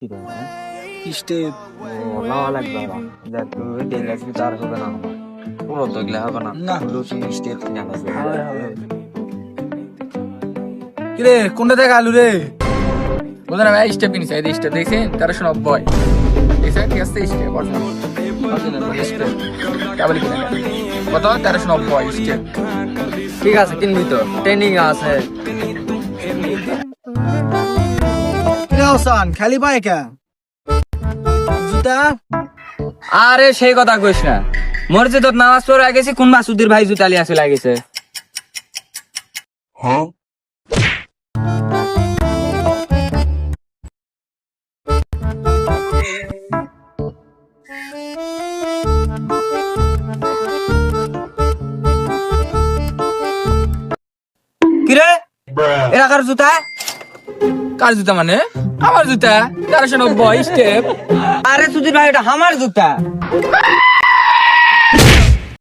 Step লাওয়া লাগবে না দেখ তুই ডেলার কি তার হবে না পুরো তো গলে হবে না না। লুচি স্টেপ কিনা আছে কিরে কোনটা থেকে আলু রে? বুঝলেন ভাই স্টেপ কিনছে এই স্টেপ দেখছেন 1390 দেখছেন ঠিক আছে স্টেপ স্টেপ কেবল কিনা কত 1390 স্টেপ ঠিক আছে কিনবি তো ট্রেনিং আছে কিরে হোসেন খালি পায় কে জুতা? আরে সেই কথা কইস না মসজিদত নামাজ পড়ে গেছি কোন মাসুদের ভাই জুতালি আছে লাগেছে কিরে এরা কার জুতা কার জুতা মানে আমার জুতা 1390 স্টেপ আরে সুধীর ভাই এটা আমার জুতা